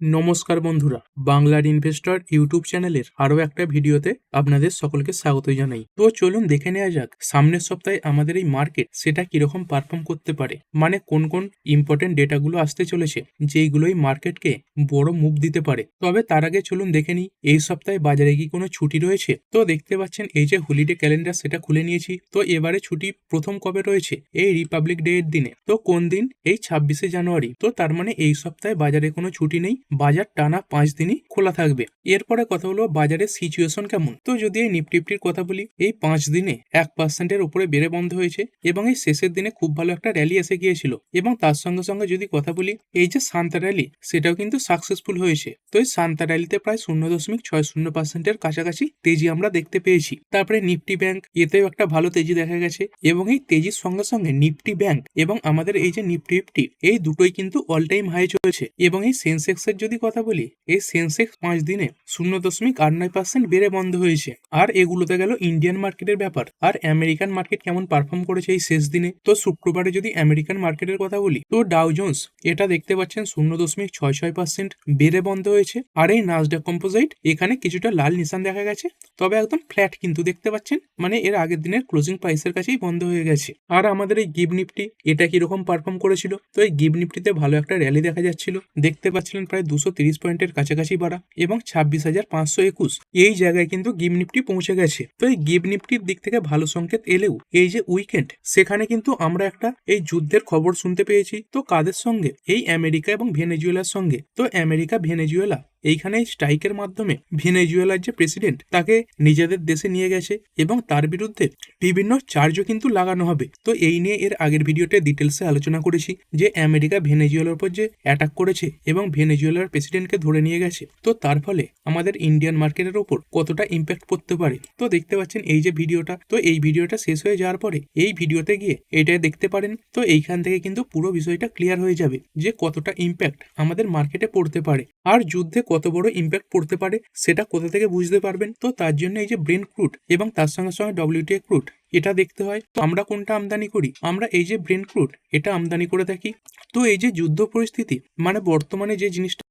নমস্কার বন্ধুরা, বাংলার ইনভেস্টর ইউটিউব চ্যানেলের আরও একটা ভিডিওতে আপনাদের সকলকে স্বাগত জানাই। তো চলুন দেখে নেওয়া যাক সামনের সপ্তাহে আমাদের এই মার্কেট সেটা কিরকম পারফর্ম করতে পারে, মানে কোন কোন ইম্পর্টেন্ট ডেটাগুলো আসতে চলেছে যেইগুলোই মার্কেটকে বড় মুভ দিতে পারে। তবে তার আগে চলুন দেখে নিই এই সপ্তাহে বাজারে কি কোনো ছুটি রয়েছে। তো দেখতে পাচ্ছেন এই যে হলিডে ক্যালেন্ডার সেটা খুলে নিয়েছি। তো এবারে ছুটি প্রথম কবে রয়েছে? এই রিপাবলিক ডে এর দিনে। তো কোন দিন? এই 26শে জানুয়ারি। তো তার মানে এই সপ্তাহে বাজারে কোনো ছুটি নেই, বাজার টানা 5 দিনই খোলা থাকবে। এরপরে কথা হলো বাজারের সিচুয়েশন কেমন। তো যদি এই নিফটির কথা বলি, এই 5 দিনে 1% উপরে বেড়ে বন্ধ হয়েছে এবং এই শেষের দিনে খুব ভালো একটা র্যালি এসে গিয়েছিল। এবং তার সঙ্গে সঙ্গে যদি কথা বলি এই যে শান্তা র্যালি, সেটাও কিন্তু সাকসেসফুল হয়েছে। তো এই শান্তা র্যালিতে প্রায় 0.60% কাছাকাছি তেজি আমরা দেখতে পেয়েছি। তারপরে নিফটি ব্যাংক, এতেও একটা ভালো তেজি দেখা গেছে এবং এই তেজির সঙ্গে সঙ্গে নিফটি ব্যাংক এবং আমাদের এই যে নিফটি ফিফটি, এই দুটোই কিন্তু অল টাইম হাই চলেছে। এবং এই সেন্সেক্স এর যদি কথা বলি, এই সেন্সেক্স 5 দিনে 0.89% বেড়ে বন্ধ হয়েছে। আর এগুলোতে গেল ইন্ডিয়ান মার্কেটের ব্যাপার। আর আমেরিকান মার্কেট কেমন পারফর্ম করেছে এই শেষ দিনে। তো শুক্রবারে যদি আমেরিকান মার্কেটের কথা বলি, তো ডাউ জোন্স এটা দেখতে পাচ্ছেন 0.66% বেড়ে বন্ধ হয়েছে। আর এই নাসডাক কম্পোজাইট এখানে কিছুটা লাল নিশান দেখা গেছে, তবে একদম ফ্ল্যাট কিন্তু দেখতে পাচ্ছেন, মানে এর আগের দিনের ক্লোজিং প্রাইসের কাছেই বন্ধ হয়ে গেছে। আর আমাদের এই গিভ নিফটি এটা কিরকম পারফর্ম করেছিল? তো এই গিভ নিফটিতে ভালো একটা র্যালি দেখা যাচ্ছিল, দেখতে পাচ্ছিলেন প্রায় 230 পয়েন্টের কাছাকাছি বাড়া এবং 26,521 এই জায়গায় কিন্তু গিভ নিফটি পৌঁছে গেছে। তো এই গিভ নিফটির দিক থেকে ভালো সংকেত এলেও এই যে উইকেন্ড, সেখানে কিন্তু আমরা একটা এই যুদ্ধের খবর শুনতে পেয়েছি। তো কাদের সঙ্গে? এই আমেরিকা এবং ভেনেজুয়েলার সঙ্গে। তো আমেরিকা ভেনেজুয়েলা এইখানে স্ট্রাইকের মাধ্যমে ভেনেজুয়েলার যে প্রেসিডেন্ট তাকে নিজেদের দেশে নিয়ে গেছে এবং তার বিরুদ্ধে বিভিন্ন চার্জও কিন্তু লাগানো হবে। তো এই নিয়ে এর আগের ভিডিওতে ডিটেলসে আলোচনা করেছি যে আমেরিকা ভেনেজুয়েলার উপর যে অ্যাটাক করেছে এবং ভেনেজুয়েলার প্রেসিডেন্টকে ধরে নিয়ে গেছে, তো তার ফলে আমাদের ইন্ডিয়ান মার্কেটের ওপর কতটা ইম্প্যাক্ট পড়তে পারে। তো দেখতে পাচ্ছেন এই যে ভিডিওটা, তো এই ভিডিওটা শেষ হয়ে যাওয়ার পরে এই ভিডিওতে গিয়ে এটাই দেখতে পারেন। তো এইখান থেকে কিন্তু পুরো বিষয়টা ক্লিয়ার হয়ে যাবে যে কতটা ইম্প্যাক্ট আমাদের মার্কেটে পড়তে পারে আর যুদ্ধে কত বড় ইম্প্যাক্ট পড়তে পারে সেটা কোথা থেকে বুঝতে পারবেন। তো তার জন্য এই যে ব্রেন্ট ক্রুড এবং তার সঙ্গে সঙ্গে WTI ক্রুড এটা দেখতে হয়। তো আমরা কোনটা আমদানি করি? আমরা এই যে ব্রেন্ট ক্রুড এটা আমদানি করে থাকি। তো এই যে যুদ্ধ পরিস্থিতি, মানে বর্তমানে যে জিনিসটা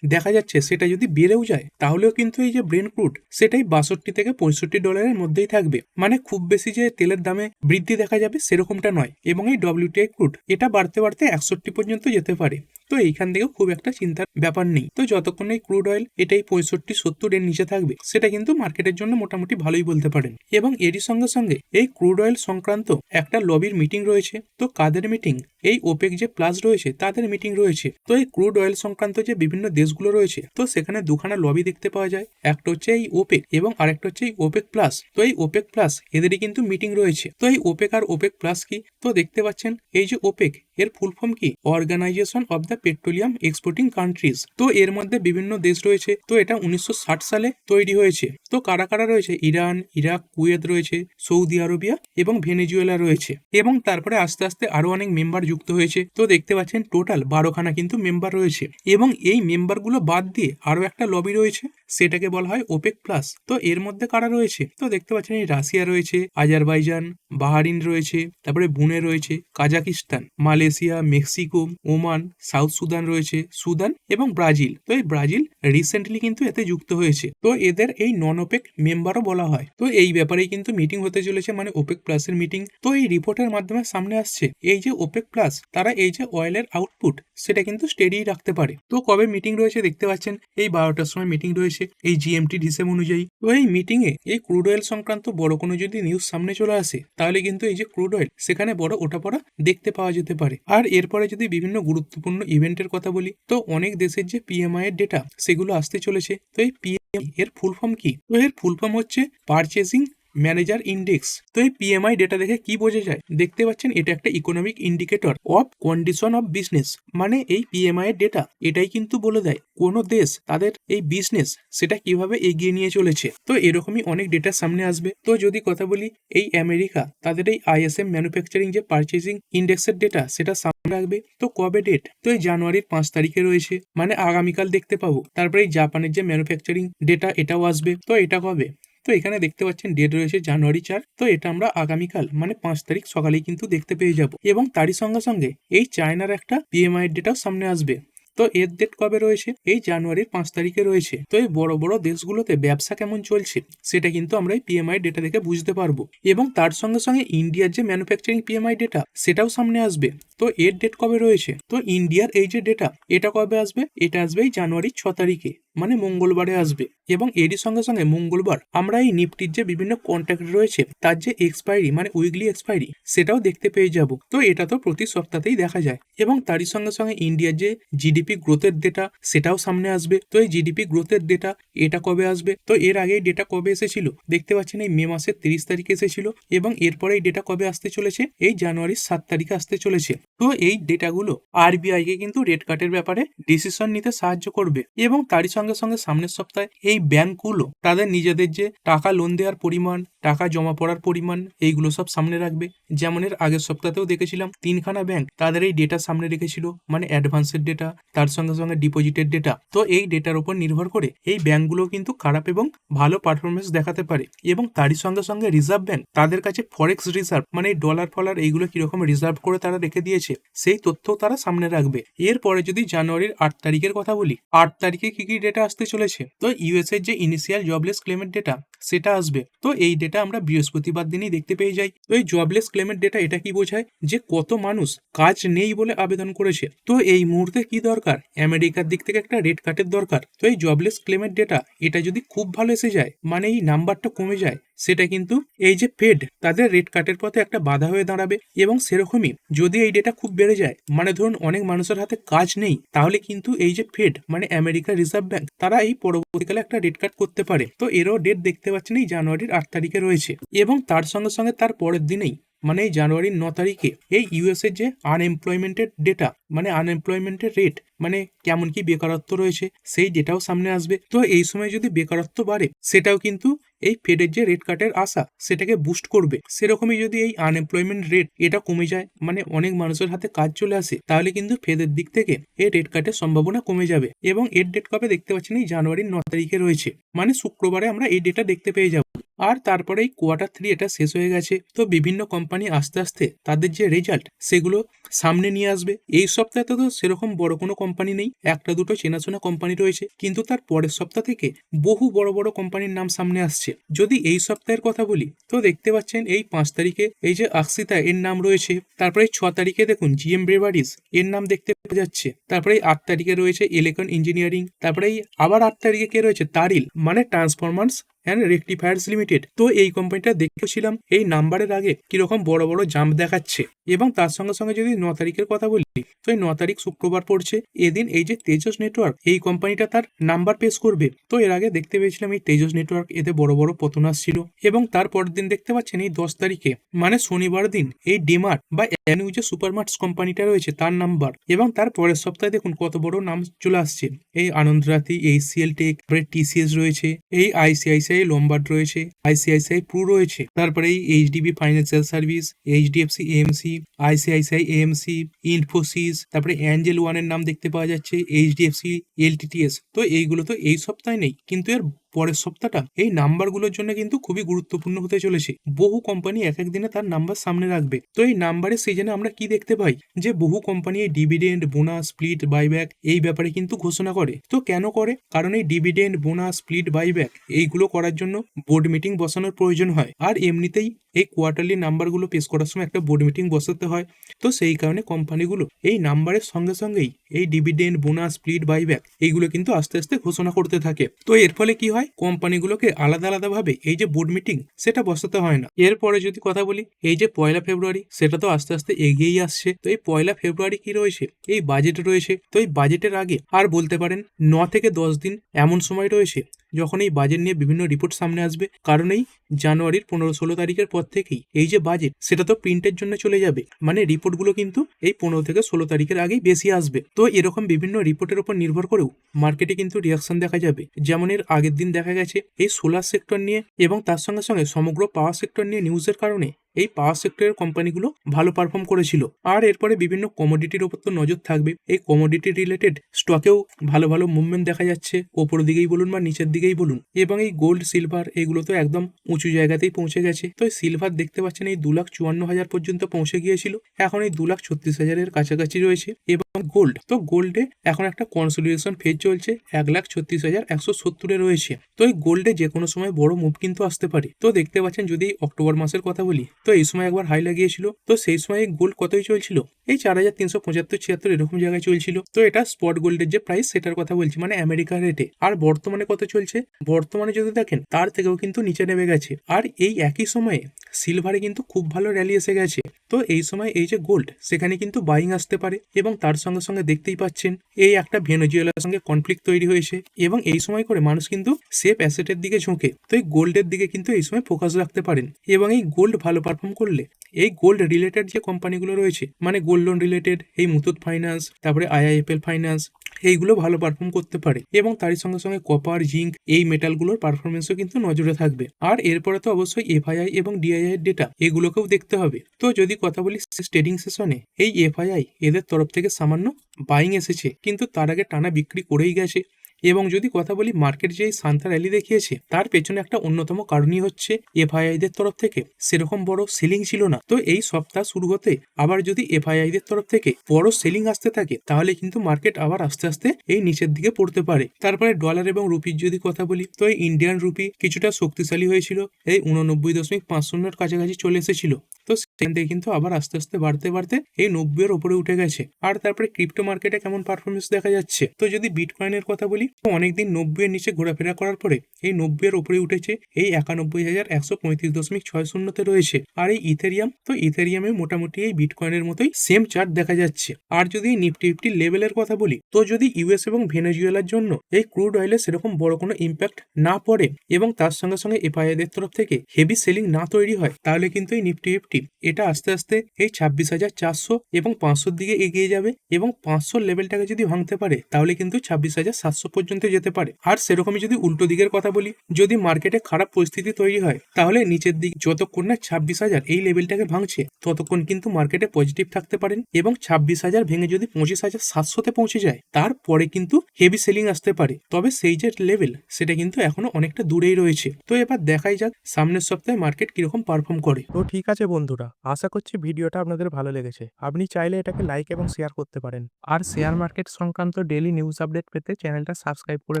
দেখা যাচ্ছে সেটা যদি বেড়েও যায়, তাহলেও কিন্তু এই যে ব্রেন্ট ক্রুড সেটাই 62 থেকে $65 মধ্যেই থাকবে। মানে খুব বেশি যে তেলের দামে বৃদ্ধি দেখা যাবে সেরকমটা নয়। এবং এই WTI ক্রুড এটা বাড়তে বাড়তে 61 পর্যন্ত যেতে পারে। তো এইখান থেকেও খুব একটা চিন্তার ব্যাপার নেই। তো যতক্ষণ এই ক্রুড অয়েল এটাই 65-70 এর নিচে থাকবে, সেটা কিন্তু মার্কেটের জন্য মোটামুটি ভালোই বলতে পারেন। এবং এরই সঙ্গে সঙ্গে এই ক্রুড অয়েল সংক্রান্ত একটা লবির মিটিং রয়েছে। তো কাদের মিটিং? এই ওপেক যে প্লাস রয়েছে তাদের মিটিং রয়েছে। তো এই ক্রুড অয়েল সংক্রান্ত যে বিভিন্ন দেশগুলো রয়েছে, তো সেখানে দুখানা লবি দেখতে পাওয়া যায়। একটা হচ্ছে এই ওপেক এবং আরেকটা হচ্ছে এই ওপেক প্লাস। তো এই ওপেক প্লাস এদেরই কিন্তু মিটিং রয়েছে। তো এই ওপেক আর ওপেক প্লাস কি? তো দেখতে পাচ্ছেন এই যে ওপেক এর ফুল ফর্ম কি? Organisation of the petroleum exporting countries. তো এর মধ্যে বিভিন্ন দেশ রয়েছে। তো এটা 1960 সালে তৈরি হয়েছে। তো কারা কারা রয়েছে? ইরান, ইরাক, কুয়েত রয়েছে, সৌদি আরবিয়া এবং ভেনেজুয়েলা রয়েছে। এবং তারপরে আস্তে আস্তে আরো অনেক মেম্বার যুক্ত হয়েছে। তো দেখতে পাচ্ছেন টোটাল 12খানা কিন্তু মেম্বার রয়েছে। এবং এই মেম্বারগুলো বাদ দিয়ে আরো একটা লবি রয়েছে, সেটাকে বলা হয় ওপেক প্লাস। তো এর মধ্যে কারা রয়েছে? তো দেখতে পাচ্ছেন এই রাশিয়া রয়েছে, আজারবাইজান, বাহারিন রয়েছে, তারপরে বুনে রয়েছে, Kazakhstan, Malaysia, Mexico, Oman, south Sudan রয়েছে, সুদান এবং ব্রাজিল। তো এই ব্রাজিল রিসেন্টলি কিন্তু এতে যুক্ত হয়েছে। তো এদের এই নন ওপেক মেম্বারও বলা হয়। তো এই ব্যাপারেই কিন্তু মিটিং হতে চলেছে, মানে ওপেক প্লাস এর মিটিং। তো এই রিপোর্টের মাধ্যমে সামনে আসছে এই যে ওপেক প্লাস তারা এই যে অয়েলের আউটপুট সেটা কিন্তু স্টেডি রাখতে পারে। তো কবে মিটিং রয়েছে? দেখতে পাচ্ছেন এই 12টার সময় মিটিং রয়েছে এই GMT হিসেব অনুযায়ী। তো এই মিটিং এ এই ক্রুড অয়েল সংক্রান্ত বড় কোনো যদি নিউজ সামনে চলে আসে, তাহলে কিন্তু এই যে ক্রুড অয়েল সেখানে বড় ওঠাপড়া দেখতে পাওয়া যেতে পারে। আর এরপরে যদি বিভিন্ন গুরুত্বপূর্ণ ইভেন্টের কথা বলি, তো অনেক দেশের যে PMI এর ডেটা সেগুলো আসতে চলেছে। তো এই PMI এর ফুল ফর্ম কি? তো এর ফুল ফর্ম হচ্ছে পারচেজিং ম্যানেজার ইন্ডেক্স। তো এই PMI ডেটা দেখে কি বোঝা যায়? দেখতে পাচ্ছেন এটা একটা economic indicator of condition of business. মানে এই PMI এর ডেটা এটাই কিন্তু বলে দেয় কোন দেশ তাদের এই বিজনেস সেটা কিভাবে এগিয়ে নিয়ে চলেছে। তো এরকমই অনেক ডেটা সামনে আসবে। তো যদি কথা বলি এই আমেরিকা তাদের এই ISM ম্যানুফ্যাকচারিং যে পারচেজিং ইন্ডেক্সের ডেটা সেটা সামনে রাখবে। তো কবে ডেট? তো এই জানুয়ারির 5 তারিখে রয়েছে, মানে আগামীকাল দেখতে পাবো। তারপরে এই জাপানের যে ম্যানুফ্যাকচারিং ডেটা এটাও আসবে। তো এটা কবে? তো এখানে দেখতে পাচ্ছেন ডেট রয়েছে জানুয়ারি 4। তো এটা আমরা আগামীকাল মানে 5 তারিখ সকালেই কিন্তু দেখতে পেয়ে যাব। এবং তারই সঙ্গে সঙ্গে এই চায়নার একটা PMI এর ডেটাও সামনে আসবে। তো এর ডেট কবে রয়েছে? এই জানুয়ারির 5 তারিখে রয়েছে। তো এই বড় বড় দেশগুলোতে ব্যবসা কেমন চলছে সেটা কিন্তু আমরা এই পিএমআই ডেটা দেখে বুঝতে পারবো। এবং তার সঙ্গে সঙ্গে ইন্ডিয়ার যে ম্যানুফ্যাকচারিং পিএমআই ডেটা সেটাও সামনে আসবে। তো এর ডেট কবে রয়েছে? তো ইন্ডিয়ার এই যে ডেটা এটা কবে আসবে? এটা আসবে এই জানুয়ারির 6 তারিখে, মানে মঙ্গলবারে আসবে। এবং এরই সঙ্গে সঙ্গে মঙ্গলবার আমরা এই নিফটির যে বিভিন্ন কন্ট্রাক্ট রয়েছে তার যে এক্সপায়ারি মানে উইকলি এক্সপায়ারি সেটাও দেখতে পেয়ে যাব। তো এটা তো প্রতি সপ্তাহতেই দেখা যায়। এবং তারই সঙ্গে সঙ্গে ইন্ডিয়ার যে জিডিপি গ্রোথের ডেটা সেটাও সামনে আসবে। তো এই জিডিপি গ্রোথের ডেটা এটা কবে আসবে? তো এর আগে এই ডেটা কবে এসেছিল? দেখতে পাচ্ছেন এই মে মাসের 30 তারিখে এসেছিল। এবং এরপরে এই ডেটা কবে আসতে চলেছে? এই জানুয়ারির 7 তারিখে আসতে চলেছে। তো এই ডেটাগুলো আরবিআই কে কিন্তু রেট কাটের ব্যাপারে ডিসিশন নিতে সাহায্য করবে। এবং তারই সঙ্গে সঙ্গে সামনের সপ্তাহে এই ব্যাংকগুলো তাদের নিজেদের যে টাকা লোন দেওয়ার পরিমাণ, টাকা জমা পড়ার পরিমাণ এইগুলো সব সামনে রাখবে। যেমন এর আগের সপ্তাহেও দেখেছিলাম 3খানা ব্যাংক তাদের এই ডেটা সামনে রেখেছিল, মানে অ্যাডভান্সের ডেটা, তার সঙ্গে সঙ্গে ডিপোজিটের ডেটা। তো এই ডেটার উপর নির্ভর করে এই ব্যাংকগুলো কিন্তু খারাপ এবং ভালো পারফরমেন্স দেখাতে পারে। এবং তারই সঙ্গে সঙ্গে রিজার্ভ ব্যাংক তাদের কাছে ফরেক্স রিজার্ভ মানে এই ডলার ফলার এইগুলো কিরকম রিজার্ভ করে তারা রেখে দিয়েছে সেই তথ্যও তারা সামনে রাখবে। এরপরে যদি জানুয়ারির 8 তারিখের কথা বলি, 8 তারিখে কি কি ডেটা আসতে চলেছে? তো ইউএস এর যে ইনিশিয়াল জবলেস ক্লেমের ডেটা সেটা আসবে। তো এই ডেটা আমরা বৃহস্পতিবার দিনই দেখতে পেয়ে যাই। তো এই জবলেস ক্লেমের ডেটা এটা কি বোঝায়? যে কত মানুষ কাজ নেই বলে আবেদন করেছে। তো এই মুহূর্তে কি দরকার? আমেরিকার দিক থেকে একটা রেট কাটের দরকার। তো এই জবলেস ক্লেমের ডেটা এটা যদি খুব ভালো এসে যায়, মানে এই নাম্বারটা কমে যায়, সেটা কিন্তু এই যে ফেড তাদের রেট কাটের পথে একটা বাধা হয়ে দাঁড়াবে। এবং সেরকমই যদি এই ডেটা খুব বেড়ে যায়, মানে ধরুন অনেক মানুষের হাতে কাজ নেই, তাহলে কিন্তু এই যে ফেড মানে আমেরিকার রিজার্ভ ব্যাংক তারা এই পরবর্তীকালে একটা রেট কাট করতে পারে। তো এরও ডেট দেখতে পাচ্ছেন এই জানুয়ারির 8 তারিখে রয়েছে। এবং তার সঙ্গে সঙ্গে তার পরের দিনেই মানে এই জানুয়ারির 9 তারিখে এই ইউএস এর যে আনএমপ্লয়মেন্টের ডেটা মানে আনএমপ্লয়মেন্টের রেট মানে কেমন কি বেকারত্ব রয়েছে সেই ডেটাও সামনে আসবে। তো এই সময় যদি বেকারত্ব বাড়ে সেটাও কিন্তু এই ফেডের যে রেট কাটের আশা সেটাকে বুস্ট করবে। সেরকমই যদি এই আনএমপ্লয়মেন্ট রেট এটা কমে যায়, মানে অনেক মানুষের হাতে কাজ চলে আসে, তাহলে কিন্তু ফেডের দিক থেকে এই রেট কাটের সম্ভাবনা কমে যাবে। এবং এর ডেট কবে দেখতে পাচ্ছেন? এই জানুয়ারির 9 তারিখে রয়েছে, মানে শুক্রবারে আমরা এই ডেটা দেখতে পেয়ে যাব। আর তারপরে এই Q3 এটা শেষ হয়ে গেছে। তো বিভিন্ন কোম্পানি আস্তে আস্তে তাদের যে রেজাল্ট সেগুলো সামনে নিয়ে আসবে। এই সপ্তাহে তো সেরকম বড় কোনো কোম্পানি নেই, একটা দুটো চেনাশোনা কোম্পানি রয়েছে, কিন্তু তার পরের সপ্তাহ থেকে বহু বড় বড় কোম্পানির নাম সামনে আসছে। যদি এই সপ্তাহের কথা বলি, তো দেখতে পাচ্ছেন এই 5 তারিখে এই যে আকসিতা এর নাম রয়েছে। তারপরে 6 তারিখে দেখুন জিএম ব্রেভারিজ এর নাম দেখতে পাওয়া যাচ্ছে। তারপরে 8 তারিখে রয়েছে এলেকন ইঞ্জিনিয়ারিং। তারপরে আবার 8 তারিখে কে রয়েছে? তারিল মানে ট্রান্সফরমার্স অ্যান্ড রেকটিফায়ার্স লিমিটেড। তো এই কোম্পানিটা দেখেছিলাম এই নাম্বারের আগে কিরকম বড় বড় জাম্প দেখাচ্ছে। এবং তার সঙ্গে সঙ্গে যদি 9 তারিখের কথা বলি, তো এই 9 তারিখ শুক্রবার পড়ছে। এদিন এই যে তেজস নেটওয়ার্ক এই কোম্পানিটা তার নাম্বার পেশ করবে। তো এর আগে দেখতে পেয়েছিলাম এই তেজস নেটওয়ার্ক এতে বড় বড় পতন আসছিল। এবং তারপরের দিন দেখতে পাচ্ছেন এই 10 তারিখে মানে শনিবার দিন এই ডিমার্ট বা অ্যানিউ যে সুপারমার্টস কোম্পানিটা রয়েছে তার নাম্বার। এবং তার পরের সপ্তাহে দেখুন কত বড় নাম চলে আসছে। এই আনন্দরাতি, এইচসিএল টেক, টিসিএস রয়েছে, এই আইসিআইসিআই লম্বার্ড রয়েছে, আইসিআইসিআই প্রু রয়েছে, তারপরে এই HDB financial service, HDFC AMC, ICICI AMC, Infosys, তারপরে অ্যাঞ্জেল ওয়ানের নাম দেখতে পাওয়া যাচ্ছে, এইচডিএফসি, এলটিটিএস। তো এইগুলো তো এই সপ্তাহে নেই, কিন্তু এর পরের সপ্তাহটা এই নাম্বারগুলোর জন্য কিন্তু খুবই গুরুত্বপূর্ণ হতে চলেছে। বহু কোম্পানি এক এক দিনে তার নাম্বার সামনে রাখবে। তো এই নাম্বারের সিজনে আমরা কি দেখতে পাই? যে বহু কোম্পানি এই ডিভিডেন্ড, বোনাস, স্প্লিট, বাইব্যাক এই ব্যাপারে কিন্তু ঘোষণা করে। তো কেন করে? কারণ এই ডিভিডেন্ড, বোনাস, স্প্লিট, বাইব্যাক এইগুলো করার জন্য বোর্ড মিটিং বসানোর প্রয়োজন হয়। আর এমনিতেই এই কোয়ার্টারলি নাম্বারগুলো পেশ করার সময় একটা বোর্ড মিটিং বসাতে হয়। তো সেই কারণে কোম্পানিগুলো এই নাম্বারের সঙ্গে সঙ্গেই এই ডিভিডেন্ড, বোনাস, স্প্লিট, বাইব্যাক এইগুলো কিন্তু আস্তে আস্তে ঘোষণা করতে থাকে। তো এর ফলে কি হয়? কোম্পানিগুলোকে আলাদা আলাদা ভাবে এই যে বোর্ড মিটিং সেটা বসাতে হয় না। এরপরে যদি কথা বলি, এই যে 1 ফেব্রুয়ারি সেটা তো আস্তে আস্তে এগিয়েই আসছে। তো এই 1 ফেব্রুয়ারি কি রয়েছে? এই বাজেট রয়েছে। তো এই বাজেটের আগে আর বলতে পারেন 9 থেকে 10 দিন এমন সময় রয়েছে যখন এই বাজেট নিয়ে বিভিন্ন রিপোর্ট সামনে আসবে। কারণ এই জানুয়ারির 15-16 তারিখের পর থেকেই এই যে বাজেট সেটা তো প্রিন্টের জন্য চলে যাবে, মানে রিপোর্টগুলো কিন্তু এই 15 থেকে 16 তারিখের আগেই বেশি আসবে। তো এরকম বিভিন্ন রিপোর্টের উপর নির্ভর করেও মার্কেটে কিন্তু রিয়াকশন দেখা যাবে। যেমন এর আগের দিন দেখা গেছে এই সোলার সেক্টর নিয়ে এবং তার সঙ্গে সঙ্গে সমগ্র পাওয়ার সেক্টর নিয়ে নিউজের কারণে এই পাওয়ার সেক্টরের কোম্পানিগুলো ভালো পারফর্ম করেছিল। আর এরপরে বিভিন্ন কমোডিটির উপর তো নজর থাকবে। এই কমোডিটি রিলেটেড স্টকেও ভালো ভালো মুভমেন্ট দেখা যাচ্ছে, ওপর দিকেই বলুন বা নিচের দিকেই বলুন। এবং এই গোল্ড, সিলভার এগুলো তো একদম উঁচু জায়গাতেই পৌঁছে গেছে। তো এই সিলভার দেখতে পাচ্ছেন এই 2,54,000 পর্যন্ত পৌঁছে গিয়েছিল, এখন এই 2,36,000-এর কাছাকাছি রয়েছে। এবং গোল্ড, তো গোল্ডে এখন একটা কনসোলিডেশন ফেজ চলছে 1,36,170 রয়েছে। তো এই গোল্ডে যে কোনো সময় বড় মুভ কিন্তু আসতে পারে। তো দেখতে পাচ্ছেন যদি এই অক্টোবর মাসের কথা বলি, তো এই সময় একবার হাই লাগিয়েছিল, তো সেই সময় গোল্ড কতই চলছিল, এই 4,375-76 এরকম জায়গায় চলছিল। তো এটা স্পট গোল্ডের যে প্রাইস সেটার কথা বলছি, মানে আমেরিকার রেটে। আর বর্তমানে কত চলছে, বর্তমানে যদি দেখেন তার থেকেও কিন্তু নিচে নেমে গেছে। আর এই একই সময়ে সিলভারে কিন্তু খুব ভালো র্যালি এসে গেছে। তো এই সময় এই যে গোল্ড, সেখানে কিন্তু বাইং আসতে পারে। এবং তার সঙ্গে সঙ্গে দেখতেই পাচ্ছেন এই একটা ভেনেজুয়েলার সঙ্গে কনফ্লিক্ট তৈরি হয়েছে, এবং এই সময় করে মানুষ কিন্তু সেফ অ্যাসেটের দিকে ঝুঁকে। তো এই গোল্ডের দিকে কিন্তু এই সময় ফোকাস রাখতে পারেন। এবং এই গোল্ড ভালো পারফর্ম করলে এই গোল্ড রিলেটেড যে কোম্পানিগুলো রয়েছে, মানে গোল্ড লোন রিলেটেড, এই মুথুট ফাইন্যান্স, তারপরে আইআইএফএল ফাইন্যান্স, এইগুলো ভালো পারফর্ম করতে পারে। এবং তারই সঙ্গে সঙ্গে কপার, জিঙ্ক, এই মেটালগুলোর পারফরমেন্সও কিন্তু নজরে থাকবে। আর এরপরে তো অবশ্যই এফআইআই এবং ডিআইআই এর ডেটা, এগুলোকেও দেখতে হবে। তো যদি কথা বলি ট্রেডিং সেশনে, এই এফআইআই এদের তরফ থেকে সামান্য বাইং এসেছে, কিন্তু তার আগে টানা বিক্রি করেই গেছে। এবং যদি কথা বলি মার্কেট যে এই শান্তা র্যালি দেখিয়েছে, তার পেছনে একটা অন্যতম কারণই হচ্ছে এফআইআইদের তরফ থেকে সেরকম বড় সেলিং ছিল না। তো এই সপ্তাহ শুরু হতে আবার যদি এফআইআইদের তরফ থেকে বড় সেলিং আসতে থাকে, তাহলে কিন্তু মার্কেট আবার আস্তে আস্তে এই নিচের দিকে পড়তে পারে। তারপরে ডলার এবং রুপির যদি কথা বলি, তো এই ইন্ডিয়ান রুপি কিছুটা শক্তিশালী হয়েছিল, এই 89.50 কাছাকাছি চলে এসেছিল। তো সেখান থেকে কিন্তু আবার আস্তে আস্তে বাড়তে বাড়তে এই 90 এর উপরে উঠে গেছে। আর তারপরে ক্রিপ্টো মার্কেটে কেমন পারফরমেন্স দেখা যাচ্ছে, তো যদি বিটকয়েনের কথা বলি, তো অনেকদিন 90 এর নিচে ঘোরাফেরা করার পরে এই 90 এর উপরে উঠেছে, এই 91,135.60 রয়েছে। আর এই ইথেরিয়াম, তো ইথেরিয়ামে মোটামুটি এই বিটকয়েনের মতোই সেম চার্ট দেখা যাচ্ছে। আর যদি এই নিফটি ফিফটি লেভেলের কথা বলি, তো যদি ইউএস এবং ভেনেজুয়েলার জন্য এই ক্রুড অয়েলে সেরকম বড় কোনো ইম্প্যাক্ট না পড়ে, এবং তার সঙ্গে সঙ্গে এফআইআইদের তরফ থেকে হেভি সেলিং না তৈরি হয়, তাহলে কিন্তু এই নিফটি ফিফটি এটা আস্তে আস্তে এই 26,400 এবং 500 দিকে এগিয়ে যাবে। এবং 500 লেভেলটাকে যদি ভাঙতে পারে, তাহলে কিন্তু 26,700 পর্যন্ত যেতে পারে। আর সেরকমই যদি উল্টো দিকের কথা বলি, যদি মার্কেটে খারাপ পরিস্থিতি তৈরি হয়, তাহলে নিচের দিক যতক্ষণ না 26,000 এই লেভেলটাকে ভাঙছে, ততক্ষণ কিন্তু মার্কেটে পজিটিভ থাকতে পারেন। এবং 26,000 ভেঙে যদি 25,700-তে পৌঁছে যায়, তারপরে কিন্তু হেভি সেলিং আসতে পারে। তবে সেই যে লেভেল, সেটা কিন্তু এখনো অনেকটা দূরেই রয়েছে। তো এবার দেখাই যাক সামনের সপ্তাহে মার্কেট কিরকম পারফর্ম করে। তো ঠিক আছে বন্ধুরা, আশা করছি ভিডিওটা আপনাদের ভালো লেগেছে। আপনি চাইলে এটাকে লাইক এবং শেয়ার করতে পারেন। আর শেয়ার মার্কেট সংক্রান্ত ডেইলি নিউজ আপডেট পেতে চ্যানেলটা সাবস্ক্রাইব করে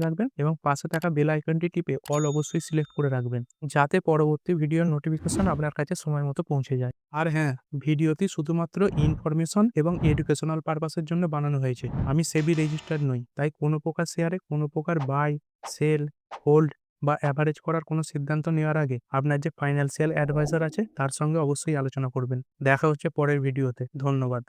রাখবেন এবং পাশে থাকা বেল আইকনটি টিপে অল অবশ্যই সিলেক্ট করে রাখবেন, যাতে পরবর্তী ভিডিওর নোটিফিকেশন আপনার কাছে সময় মতো পৌঁছে যায়। আর হ্যাঁ, ভিডিওটি শুধুমাত্র ইনফরমেশন এবং এডুকেশনাল পারপাসের জন্য বানানো হয়েছে। আমি সেবি রেজিস্টার্ড নই, তাই কোনো প্রকার শেয়ারে কোনো প্রকার বাই, সেল, হোল্ড বা অ্যাভারেজ করার কোনো সিদ্ধান্ত নেওয়ার আগে আপনার যে ফাইন্যান্সিয়াল অ্যাডভাইজার আছে তার সঙ্গে অবশ্যই আলোচনা করবেন। দেখা হচ্ছে পরের ভিডিওতে। ধন্যবাদ।